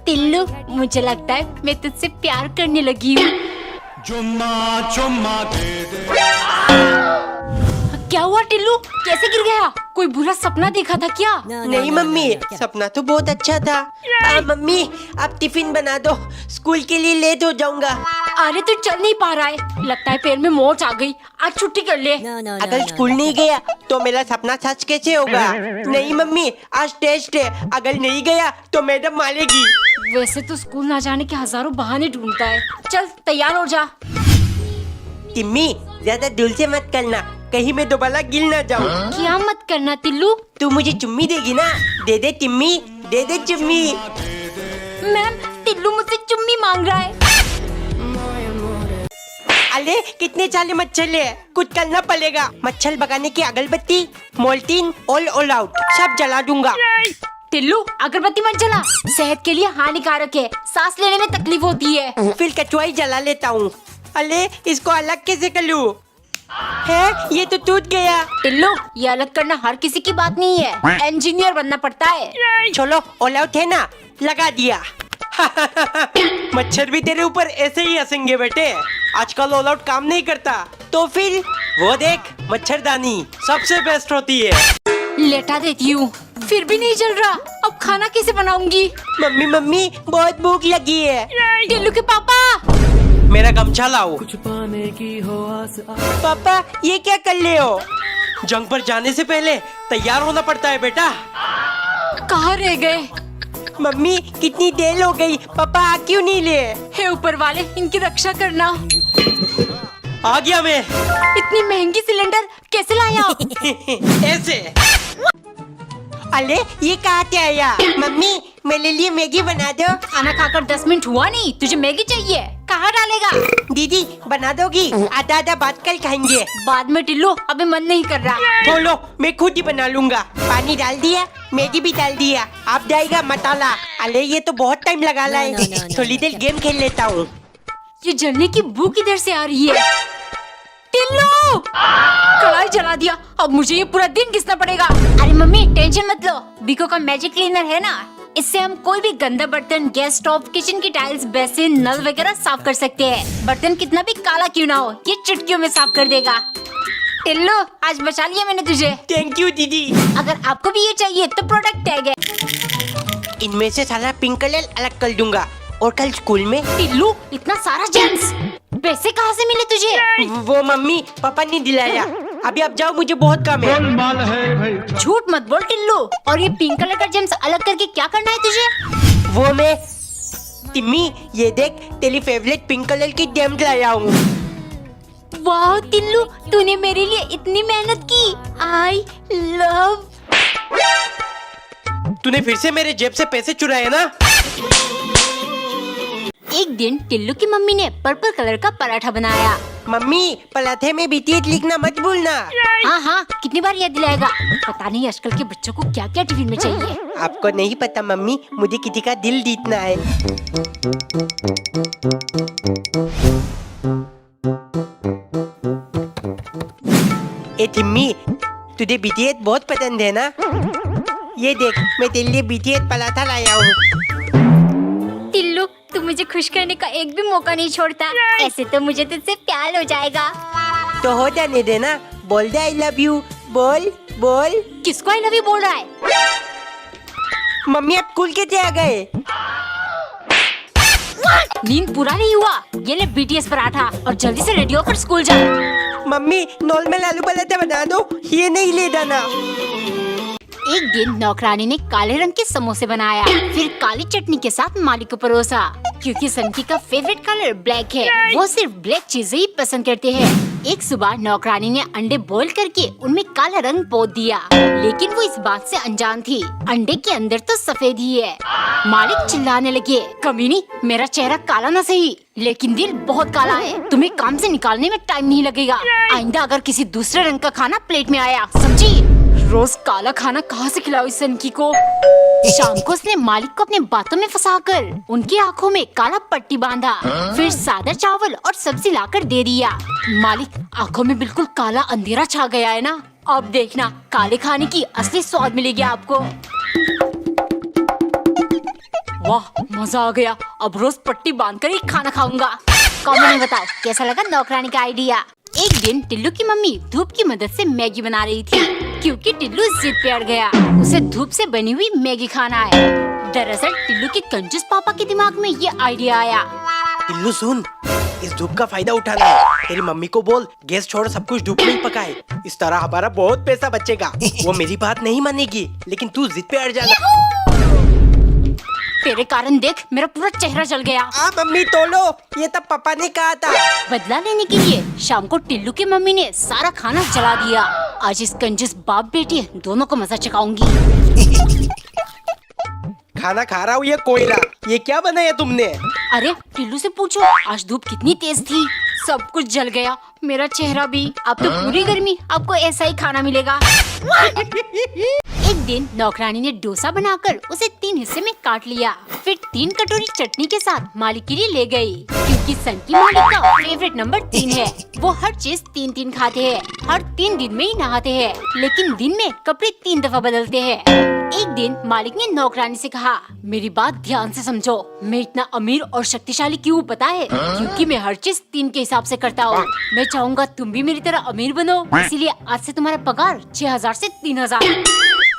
टिल्लू, मुझे लगता है मैं तुझसे प्यार करने लगी हूँ। चुम्मा चुम्मा दे दे। क्या हुआ टिल्लू, कैसे गिर गया? कोई बुरा सपना देखा था क्या? नहीं मम्मी, सपना तो बहुत अच्छा था। मम्मी आप टिफिन बना दो, स्कूल के लिए लेट हो जाऊंगा। अरे तू चल नहीं पा रहा है, लगता है पैर में मोच आ गई। आज छुट्टी कर ले। अगर स्कूल नहीं गया तो मेरा सपना सच कैसे होगा? नहीं मम्मी, आज टेस्ट है, अगर नहीं गया तो मैडम मारेगी। वैसे तो स्कूल ना जाने के हजारों बहाने ढूंढता है। चल तैयार हो जा। टिम्मी ज्यादा दिल से मत करना, कहीं मैं दोबारा गिर ना जाऊँ। क्या मत करना टिल्लू? तू मुझे चुम्मी देगी ना? दे दे टिम्मी, दे दे चुम्मी। मैम, टिल्लू मुझसे चुम्मी मांग रहा है। अरे कितने सारे मच्छर है, कुछ करना पड़ेगा। मच्छर भगाने की अगरबत्ती, मोल्टीन, ऑल आउट सब जला दूंगा। टिल्लू, अगरबत्ती मत जला, सेहत के लिए हानिकारक है, सांस लेने में तकलीफ होती है। फिर कचुआई जला लेता हूँ। अरे इसको अलग कैसे कर लूं? है ये तो टूट गया। टिल्लू, ये अलग करना हर किसी की बात नहीं है, इंजीनियर बनना पड़ता है। चलो ऑल आउट है ना, लगा दिया। मच्छर भी तेरे ऊपर ऐसे ही हंसेंगे बेटे, आजकल ऑल आउट काम नहीं करता। तो फिर वो देख, मच्छरदानी सबसे बेस्ट होती है। लेटा देती हूँ, फिर भी नहीं जल रहा। अब खाना कैसे बनाऊंगी? मम्मी मम्मी बहुत भूख लगी है। टिल्लू के पापा, मेरा गमछा लाओ। पापा ये क्या कर ले हो? जंग पर जाने से पहले तैयार होना पड़ता है बेटा। कहाँ रह गए? मम्मी कितनी देर हो गई, पापा आ क्यों नहीं ले? हे ऊपर वाले, इनकी रक्षा करना। आ गया मैं। इतनी महंगी सिलेंडर कैसे लाया? ऐसे। अरे ये कहाँ से आया? मम्मी मेरे लिए मैगी बना दो। खाना खाकर 10 मिनट हुआ नहीं, तुझे मैगी चाहिए? कहाँ डालेगा? दीदी बना दोगी? आधा आधा बात कर खाएंगे। बाद में टिल्लू, अभी मन नहीं कर रहा। बोलो मैं खुद ही बना लूंगा। पानी डाल दिया, मैगी भी डाल दिया, अब जाएगा मसाला। अरे ये तो बहुत टाइम लगा रहा है, थोड़ी देर गेम खेल लेता हूँ। ये जलने की बू किधर से आ रही है? टिल्लू, कढ़ाई जला दिया, अब मुझे ये पूरा दिन घिसना पड़ेगा। अरे मम्मी टेंशन मत लो, बीको का मैजिक क्लीनर है ना, इससे हम कोई भी गंदा बर्तन, गैस स्टोव, किचन की टाइल्स, बेसिन, नल वगैरह साफ कर सकते हैं। बर्तन कितना भी काला क्यों ना हो, ये चुटकियों में साफ कर देगा। टिल्लू, आज बचा लिया मैंने तुझे। थैंक यू दीदी। अगर आपको भी ये चाहिए तो प्रोडक्ट टैग है। इनमें से सारा पिंक कलर अलग कर दूंगा, और कल स्कूल में। टिल्लू, इतना सारा जेम्स पैसे कहाँ से मिले तुझे? वो मम्मी पापा ने दिलाया। अभी आप जाओ, मुझे बहुत काम है। झूठ मत बोल टिल्लू। और ये पिंक कलर का जेम्स अलग करके क्या करना है तुझे? वो मैं टिम्मी ये देख, तेरी फेवरेट पिंक कलर की जेम्स लाया हूँ। वाह टिल्लू, तूने मेरे लिए इतनी मेहनत की। I love. तूने फिर से मेरे जेब से पैसे चुराए ना? एक दिन टिल्लू की मम्मी ने पर्पल कलर का पराठा बनाया। मम्मी पराठे में बीटीएस लिखना मत भूलना। हाँ हाँ, कितनी बार याद दिलाएगा? पता नहीं आजकल के बच्चों को क्या क्या टिफिन में चाहिए। आपको नहीं पता मम्मी, मुझे किसी का दिल जीतना है। ए टिम्मी, तुझे बीटीएस बहुत पसंद है ना? ये देख, मैं तेरे लिए बीटीएस पराठा लाया हूँ। टिल्लू, तू मुझे खुश करने का एक भी मौका नहीं छोड़ता। ऐसे तो मुझे तुझसे प्यार हो जाएगा। तो हो जाने देना, बोल दे आई लव यू। बोल बोल। किसको आई लव यू बोल रहा है? मम्मी आप स्कूल कैसे आ गए? नींद पूरा नहीं हुआ, ये ले बीटीएस पराठा और जल्दी से रेडी होकर स्कूल जा। मम्मी नॉर्मल आलू पराठा बना दो, ये नहीं ले जाना। एक दिन नौकरानी ने काले रंग के समोसे बनाया, फिर काली चटनी के साथ मालिक को परोसा। क्योंकि सनकी का फेवरेट कलर ब्लैक है, वो सिर्फ ब्लैक चीजें ही पसंद करते हैं। एक सुबह नौकरानी ने अंडे बॉईल करके उनमें काला रंग पोत दिया, लेकिन वो इस बात से अनजान थी, अंडे के अंदर तो सफेद ही है। मालिक चिल्लाने लगे, कमीनी, मेरा चेहरा काला ना सही, लेकिन दिल बहुत काला है, तुम्हें काम से निकालने में टाइम नहीं लगेगा। आइंदा अगर किसी दूसरे रंग का खाना प्लेट में आया, समझी? रोज काला खाना कहाँ से खिलाओ इस सनकी को? शाम को उसने मालिक को अपने बातों में फंसाकर उनकी आंखों में काला पट्टी बांधा, फिर सादा चावल और सब्जी लाकर दे दिया। मालिक, आंखों में बिल्कुल काला अंधेरा छा गया है ना? अब देखना, काले खाने की असली स्वाद मिलेगी आपको। वाह मजा आ गया, अब रोज पट्टी बांधकर ही खाना खाऊंगा। कमेंट में बताओ कैसा लगा नौकरानी का आइडिया। एक दिन टिल्लू की मम्मी धूप की मदद से मैगी बना रही थी, क्योंकि टिल्लू जिद पे अड़ गया, उसे धूप से बनी हुई मैगी खाना है। दरअसल टिल्लू के कंजूस पापा के दिमाग में ये आइडिया आया। टिल्लू सुन, इस धूप का फायदा उठाना है। तेरी मम्मी को बोल गैस छोड़ सब कुछ धूप में ही पकाए, इस तरह हमारा बहुत पैसा बचेगा। वो मेरी बात नहीं मानेगी, लेकिन तू जिद पे अड़ जाना। तेरे कारण देख मेरा पूरा चेहरा जल गया। मम्मी तोलो, ये तब पापा ने कहा था। बदला लेने के लिए शाम को टिल्लू की मम्मी ने सारा खाना जला दिया। आज इस कंजूस बाप बेटी दोनों को मजा चखाऊंगी। खाना खा रहा हूँ ये कोयला, ये क्या बनाया तुमने? अरे टिल्लू से पूछो आज धूप कितनी तेज थी। सब कुछ जल गया, मेरा चेहरा भी। अब तो पूरी गर्मी आपको ऐसा ही खाना मिलेगा। एक दिन नौकरानी ने डोसा बनाकर उसे 3 हिस्से में काट लिया, फिर 3 कटोरी चटनी के साथ मालिक के लिए ले गई, क्योंकि सन की मालिक का फेवरेट नंबर 3 है। वो हर चीज 3-3 खाते हैं, हर 3 दिन में ही नहाते हैं, लेकिन दिन में कपड़े 3 दफा बदलते हैं। एक दिन मालिक ने नौकरानी से कहा, मेरी बात ध्यान से समझो, मैं इतना अमीर और शक्तिशाली क्यों पता है? क्योंकि मैं हर चीज 3 के हिसाब से करता हूँ। मैं चाहूँगा तुम भी मेरी तरह अमीर बनो, इसीलिए आज से तुम्हारा पगार 6000 से 3000।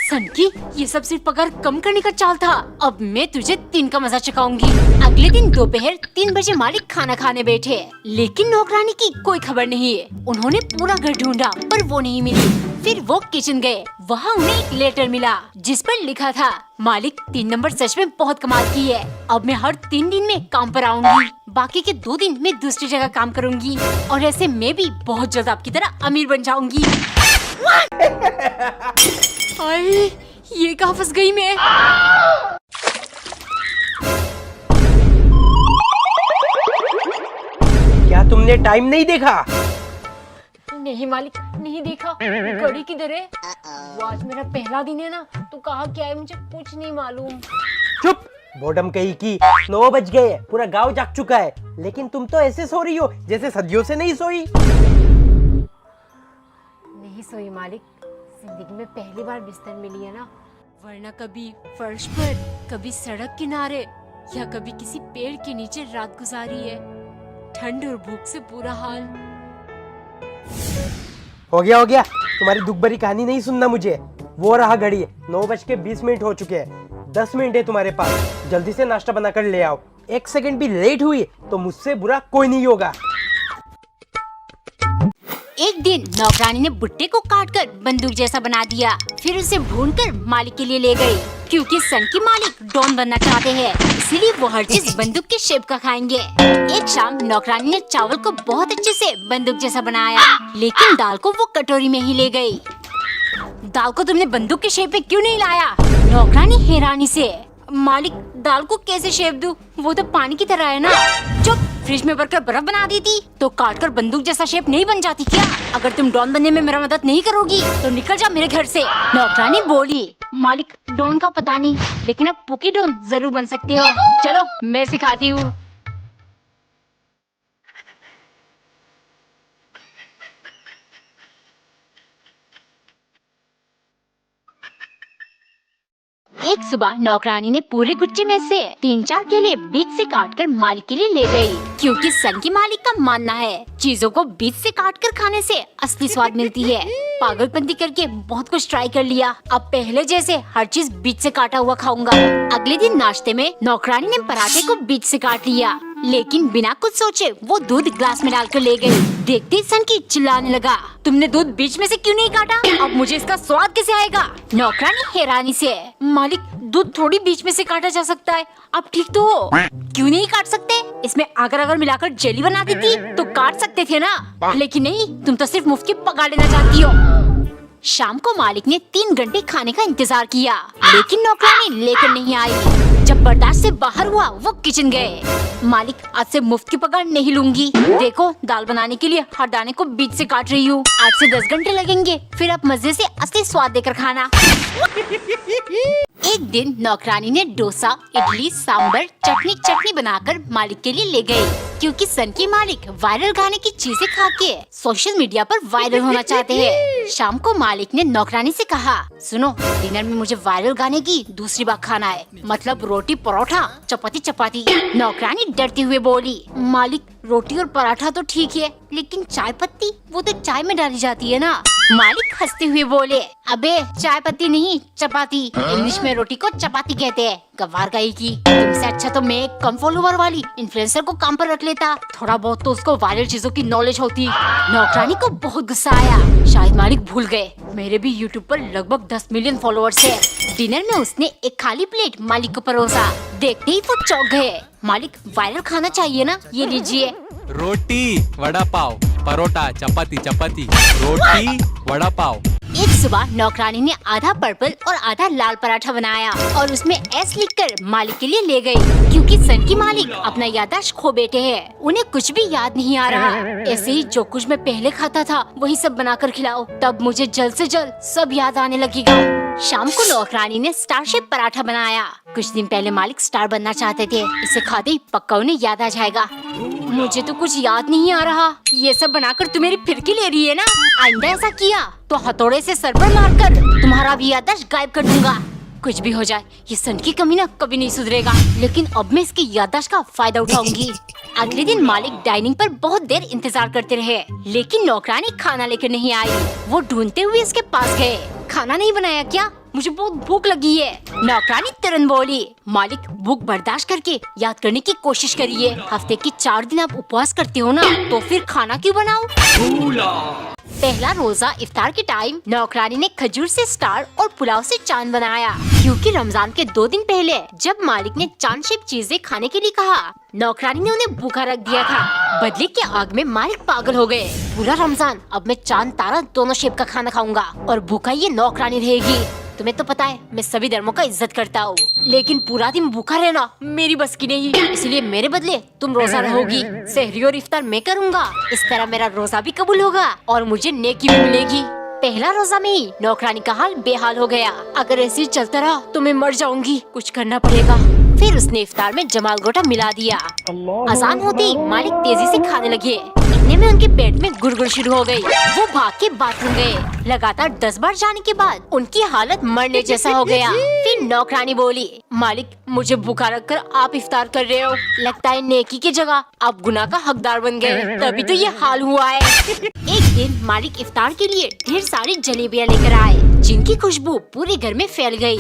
सन की ये सब सिर्फ पगार कम करने का चाल था। अब मैं तुझे 3 का मजा चखाऊंगी। अगले दिन दोपहर 3 बजे मालिक खाना खाने बैठे, लेकिन नौकरानी की कोई खबर नहीं है। उन्होंने पूरा घर ढूंढा पर वो नहीं मिली। फिर वो किचन गए, वहाँ उन्हें एक लेटर मिला जिस पर लिखा था, मालिक 3 नंबर सच में बहुत कमाल की है। अब मैं हर 3 दिन में काम पर आऊंगी, बाकी के 2 दिन मैं दूसरी जगह काम करूंगी, और ऐसे मैं भी बहुत जल्द आपकी तरह अमीर बन जाऊंगी। अरे ये कहाँ फंस गई मैं? क्या तुमने टाइम नहीं देखा? नहीं मालिक, नहीं देखा। घड़ी किधर है? वो आज मेरा पहला दिन है ना, तो कहाँ क्या है मुझे कुछ नहीं मालूम। चुप, बोडम कही की। 9 बज गए, पूरा गांव जाग चुका है, लेकिन तुम तो ऐसे सो रही हो जैसे सदियों से नहीं सोई। नहीं सोई मालिक, जिंदगी में पहली बार बिस्तर मिली है ना, वरना कभी फर्श पर, कभी सड़क किनारे, या कभी किसी पेड़ के नीचे रात गुजारी है। ठंड और भूख से बुरा हाल। हो गया, तुम्हारी दुख भरी कहानी नहीं सुनना मुझे। वो रहा घड़ी, 9:20 हो चुके हैं। 10 मिनट है तुम्हारे पास, जल्दी से नाश्ता बनाकर ले आओ। 1 सेकंड भी लेट हुई तो मुझसे बुरा कोई नहीं होगा। एक दिन नौकरानी ने भुट्टे को काटकर बंदूक जैसा बना दिया, फिर उसे भूनकर मालिक के लिए ले गई, क्योंकि सन की मालिक डॉन बनना चाहते हैं, इसीलिए वो हर चीज बंदूक के शेप का खाएंगे। एक शाम नौकरानी ने चावल को बहुत अच्छे से बंदूक जैसा बनाया, लेकिन दाल को वो कटोरी में ही ले गई। दाल को तुमने बंदूक के शेप में क्यों नहीं लाया? नौकरानी हैरानी से, मालिक दाल को कैसे शेप दूं? वो तो पानी की तरह है ना। चुप, फ्रिज में भरकर बर्फ बना देती तो काटकर बंदूक जैसा शेप नहीं बन जाती क्या? अगर तुम डॉन बनने में मेरा मदद नहीं करोगी तो निकल जा मेरे घर से। नौकरानी बोली, मालिक डॉन का पता नहीं, लेकिन अब पुकी डॉन जरूर बन सकते हो। चलो मैं सिखाती हूँ। एक सुबह नौकरानी ने पूरे गुच्छे में से 3-4 केले बीच से काटकर मालिक के लिए ले गई, क्योंकि सन की मालिक का मानना है चीजों को बीच से काटकर खाने से असली स्वाद मिलती है। पागलपंती करके बहुत कुछ ट्राई कर लिया, अब पहले जैसे हर चीज बीच से काटा हुआ खाऊंगा। अगले दिन नाश्ते में नौकरानी ने पराठे को बीच से काट लिया, लेकिन बिना कुछ सोचे वो दूध ग्लास में डालकर ले गई। देखते ही सन की चिल्लाने लगा, तुमने दूध बीच में से क्यों नहीं काटा? अब मुझे इसका स्वाद कैसे आएगा? नौकरानी हैरानी से, मालिक दूध थोड़ी बीच में से काटा जा सकता है, आप ठीक तो हो? क्यों नहीं काट सकते? इसमें अगर मिलाकर जेली बना देती तो काट सकते थे ना, लेकिन नहीं, तुम तो सिर्फ मुफ्त की पका लेना चाहती हो। शाम को मालिक ने 3 घंटे खाने का इंतजार किया, लेकिन नौकरानी लेकर नहीं आई। जब बर्दाश्त से बाहर हुआ वो किचन गए, मालिक आज से मुफ्त की पगार नहीं लूंगी। देखो दाल बनाने के लिए हर दाने को बीच से काट रही हूँ। 8 से 10 घंटे लगेंगे, फिर आप मजे से असली स्वाद देकर खाना। एक दिन नौकरानी ने डोसा, इडली, सांबर, चटनी बनाकर मालिक के लिए ले गई, क्योंकि सन की मालिक वायरल गाने की चीजें खा के सोशल मीडिया पर वायरल होना चाहते हैं। शाम को मालिक ने नौकरानी से कहा, सुनो, डिनर में मुझे वायरल गाने की दूसरी बार खाना है, मतलब रोटी परोठा चपाती चपाती। नौकरानी डरते हुए बोली, मालिक रोटी और पराठा तो ठीक है, लेकिन चाय पत्ती वो तो चाय में डाली जाती है ना। मालिक हंसते हुए बोले, अबे चाय पत्ती नहीं चपाती, इंग्लिश में रोटी को चपाती कहते हैं। गवार गाई की, तुमसे अच्छा तो मैं एक कम फॉलोवर वाली इन्फ्लुएंसर को काम पर रख लेता, थोड़ा बहुत तो उसको वायरल चीजों की नॉलेज होती। नौकरानी को बहुत गुस्सा आया, शायद मालिक भूल गए मेरे भी यूट्यूब पर लगभग 10 मिलियन फॉलोअर्स है। डिनर में उसने एक खाली प्लेट मालिक को परोसा, देखते ही वो चौंक गए। मालिक वायरल खाना चाहिए ना, ये लीजिए। रोटी वड़ा पाव परोटा चपाती चपाती रोटी वड़ा पाव। एक सुबह नौकरानी ने आधा पर्पल और आधा लाल पराठा बनाया और उसमें एस लिखकर मालिक के लिए ले गई, क्योंकि सन की मालिक अपना याददाश्त खो बैठे हैं, उन्हें कुछ भी याद नहीं आ रहा। ऐसे ही जो कुछ मैं पहले खाता था वही सब बनाकर खिलाओ, तब मुझे जल्द से जल्द सब याद आने लगेगा। शाम को नौकरानी ने स्टार शेप पराठा बनाया। कुछ दिन पहले मालिक स्टार बनना चाहते थे, इसे खाते ही पक्का उन्हें याद आ जाएगा। मुझे तो कुछ याद नहीं आ रहा, ये सब बनाकर तू मेरी फिरकी ले रही है ना। आइंदा ऐसा किया तो हथौड़े से सर पर मारकर तुम्हारा भी याददाश्त गायब कर दूंगा। कुछ भी हो जाए, ये सन की कमीना कभी नहीं सुधरेगा, लेकिन अब मैं इसकी याददाश्त का फायदा उठाऊंगी। अगले दिन मालिक डाइनिंग पर बहुत देर इंतजार करते रहे, लेकिन नौकरानी खाना लेकर नहीं आई। वो ढूंढते हुए उसके पास गए, खाना नहीं बनाया क्या? मुझे बहुत भूख लगी है। नौकरानी तुरंत बोली, मालिक भूख बर्दाश्त करके याद करने की कोशिश करिए। हफ्ते के 4 दिन आप उपवास करते हो ना, तो फिर खाना क्यों बनाओ? पहला रोजा इफ्तार के टाइम नौकरानी ने खजूर से स्टार और पुलाव से चांद बनाया, क्योंकि रमजान के 2 दिन पहले जब मालिक ने चांद शेप चीजें खाने के लिए कहा, नौकरानी ने उन्हें भूखा रख दिया था। बदले के आग में मालिक पागल हो गए। पूरा रमजान अब मैं चांद तारा दोनों शेप का खाना खाऊंगा और भूखा ये नौकरानी रहेगी। तुम्हें तो पता है मैं सभी धर्मों का इज्जत करता हूँ, लेकिन पूरा दिन भूखा रहना मेरी बस की नहीं, इसलिए मेरे बदले तुम रोजा रहोगी। सहरी और इफ्तार मैं करूँगा, इस तरह मेरा रोजा भी कबूल होगा और मुझे नेकी भी मिलेगी। पहला रोजा में ही नौकरानी का हाल बेहाल हो गया। अगर ऐसे ही चलता रहा तो मैं मर जाऊंगी, कुछ करना पड़ेगा। फिर उसने इफ्तार में जमाल गोटा मिला दिया। अजान होते ही मालिक तेजी से खाने लगे। इतने में उनके पेट में गुड़गुड़ शुरू हो गई। वो भाग के बाथरूम गए। लगातार 10 बार जाने के बाद उनकी हालत मरने जैसा हो गया। फिर नौकरानी बोली, मालिक मुझे भूखा रखकर आप इफ्तार कर रहे हो, लगता है नेकी की जगह आप गुनाह का हकदार बन गए, तभी तो ये हाल हुआ है। एक दिन मालिक इफ्तार के लिए ढेर सारी जलेबियाँ लेकर आए, जिनकी खुशबू पूरे घर में फैल गई।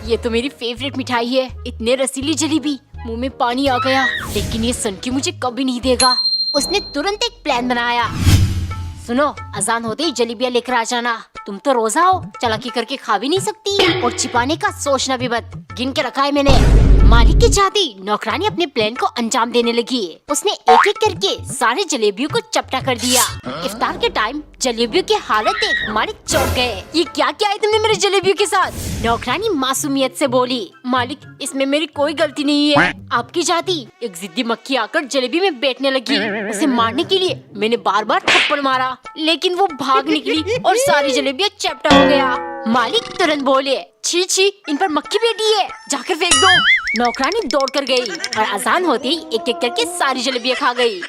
ये तो मेरी फेवरेट मिठाई है, इतने रसीली जलेबी, मुंह में पानी आ गया। लेकिन ये सन की मुझे कभी नहीं देगा। उसने तुरंत एक प्लान बनाया। सुनो, अजान होते ही जलेबियाँ लेकर आ जाना। तुम तो रोजा हो, चालाकी करके खा भी नहीं सकती और छिपाने का सोचना भी मत, गिन के रखा है मैंने। मालिक की चाहती नौकरानी अपने प्लान को अंजाम देने लगी। उसने एक एक करके सारे जलेबियों को चपटा कर दिया। इफ्तार के टाइम जलेबियों की हालत देख मालिक चौंक गए। ये क्या किया है तुमने मेरे जलेबियों के साथ? नौकरानी मासूमियत से बोली, मालिक इसमें मेरी कोई गलती नहीं है। आपकी चाहती एक जिद्दी मक्खी आकर जलेबी में बैठने लगी। उसे मारने के लिए मैंने बार बार थप्पड़ मारा, लेकिन वो भाग निकली और सारी जलेबियाँ चपटा हो गया। मालिक तुरंत बोले, छी छी, इन पर मक्खी बैठी है, जाकर फेंक दो। नौकरानी दौड़ कर गई और अजान होते ही एक एक करके सारी जलेबियाँ खा गई।